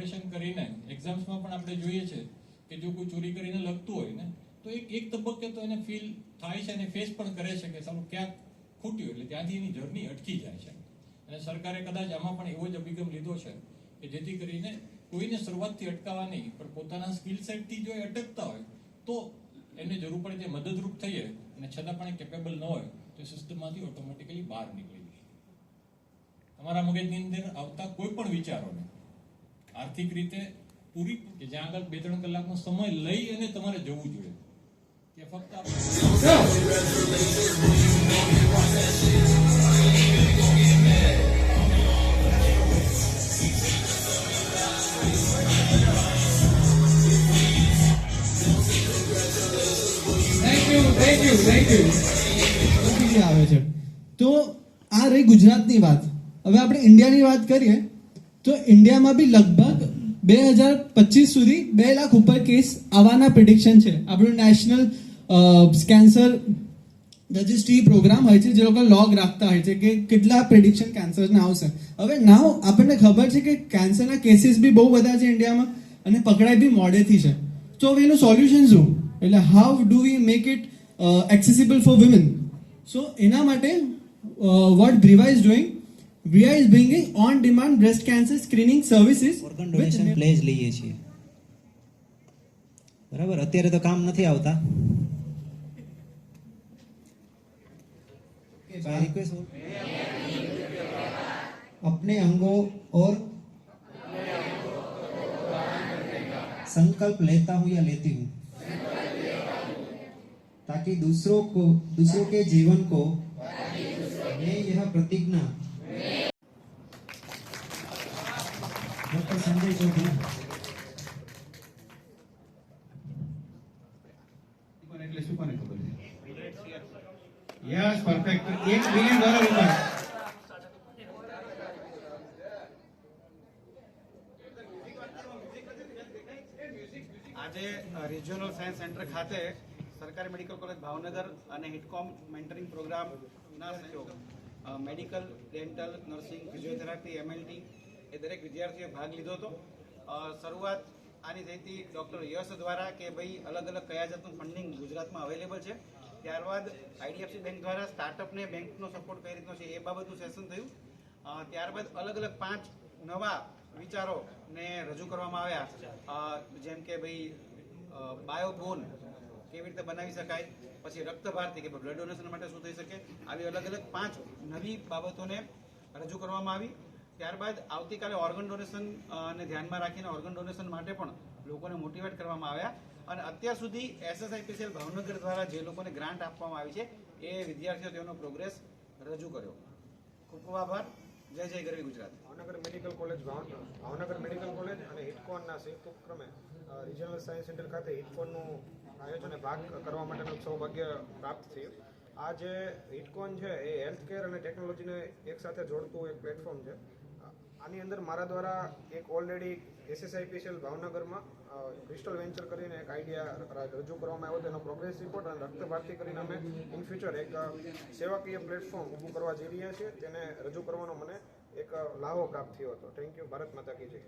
Manipulation કરીને એક્ઝામ્સમાં પણ આપણે જોઈએ છે કે જો કોઈ ચોરી કરીને લખતું હોય ને તો એક તબક્કે તો એને ફીલ થાય છે અને ફેસ પણ કરે છે કે સારું ક્યાંક ખૂટ્યું, એટલે ત્યાંથી એની જર્ની અટકી જાય છે. અને સરકારે કદાચ આમાં પણ એવો જ અભિગમ લીધો છે કે જેથી કરીને કોઈને શરૂઆતથી અટકાવવા નહીં, પણ પોતાના સ્કિલ સેટથી જો એ અટકતા હોય તો એને જરૂર પડે તે મદદરૂપ થઈએ, અને છતાં પણ કેપેબલ ન હોય તો સિસ્ટમમાંથી ઓટોમેટિકલી બહાર નીકળી જાય. તમારા મગજની અંદર આવતા કોઈ પણ વિચારોને આર્થિક રીતે પૂરી, કે જ્યાં આગળ 2-3 કલાકનો સમય લઈ અને તમારે જવું જોઈએ, કે ફક્ત આવે છે. તો આ રહી ગુજરાતની વાત. હવે આપણે ઇન્ડિયાની વાત કરીએ તો ઇન્ડિયામાં બી લગભગ 2025 સુધી 2 લાખ ઉપર કેસ આવવાના પ્રિડિક્શન છે. આપણું નેશનલ કેન્સર રજિસ્ટ્રી પ્રોગ્રામ હોય છે, જે લોકો લોગ રાખતા હોય છે કે કેટલા પ્રિડિક્શન કેન્સરના આવશે. હવે નાવ આપણને ખબર છે કે કેન્સરના કેસીસ બી બહુ બધા છે ઇન્ડિયામાં, અને પકડાઈ બી મોડેથી છે. તો હવે એનું સોલ્યુશન શું? એટલે how do we make it accessible for women? So એના માટે what Briva is doing, Briva is bringing on demand breast cancer screening services. Organ donation pledge લઈએ છીએ, બરાબર. અત્યારે તો કામ નથી આવતા. अपने अंगों और संकल्प लेता हूँ या लेती हूँ, ताकि दूसरों के जीवन को मैं यह प्रतिज्ञा. डॉक्टर संजय चौधरी. એટલે શું કોને ખબર છે? Yes, perfect. $1 બિલિયન ઉપર. આજે રિજિયોનલ સાયન્સ સેન્ટર ખાતે સરકારી મેડિકલ કોલેજ ભાવનગર અને હિટકોમ મેન્ટરિંગ પ્રોગ્રામના સહયોગ medical, dental, nursing, physiotherapy, MLT એ દરેક વિદ્યાર્થીઓએ ભાગ લીધો હતો. શરૂઆત આની થઈ હતી ડૉક્ટર યશ દ્વારા કે ભાઈ અલગ અલગ કયા જાતનું ફંડિંગ ગુજરાતમાં અવેલેબલ છે. ત્યારબાદ IDFC બેંક દ્વારા સ્ટાર્ટઅપને બેંકનો સપોર્ટ કઈ રીતનો છે એ બાબતનું સેશન થયું. ત્યારબાદ અલગ અલગ 5 નવા વિચારોને રજૂ કરવામાં આવ્યા, જેમ કે ભાઈ બાયોબોન કેવી રીતે બનાવી શકાય, પછી રક્ત ભારતી કે બ્લડ ડોનેશન માટે શું થઈ શકે, આવી અલગ અલગ 5 નવી બાબતોને રજૂ કરવામાં આવી. ત્યારબાદ આવતીકાલે ઓર્ગન ડોનેશન ને ધ્યાનમાં રાખીને ઓર્ગન ડોનેશન માટે પણ લોકોને મોટિવેટ કરવામાં આવ્યા. અને અત્યાર સુધી SSIPCL ભાવનગર દ્વારા જે લોકોને ગ્રાન્ટ આપવામાં આવી છે એ વિદ્યાર્થીઓ તેનો પ્રોગ્રેસ રજૂ કર્યો. ખૂબ ખૂબ આભાર. જય જય ગરવી ગુજરાત. ભાવનગર મેડિકલ કોલેજ અને હિટકોનના સંયુક્ત ઉપક્રમે રિજનલ સાયન્સ સેન્ટર ખાતે હિટકોનનું આયોજન ભાગ કરવા માટેનું સૌભાગ્ય પ્રાપ્ત થયું. આ જે હિટકોન છે એ હેલ્થ કેર અને ટેકનોલોજીને એક સાથે જોડતું એક પ્લેટફોર્મ છે. આની અંદર મારા દ્વારા એક ઓલરેડી SSIPCL ભાવનગરમાં ક્રિસ્ટલ વેન્ચર કરીને એક આઈડિયા રજૂ કરવામાં આવ્યો, તેનો પ્રોગ્રેસ રિપોર્ટ અને રક્ત ભારતી કરીને અમે ઇન ફ્યુચર એક સેવાકીય પ્લેટફોર્મ ઊભું કરવા જઈ રહ્યા છીએ. તેને રજૂ કરવાનો મને એક લાહો પ્રાપ્ત થયો હતો. Thank you. ભારત માતા કી જય.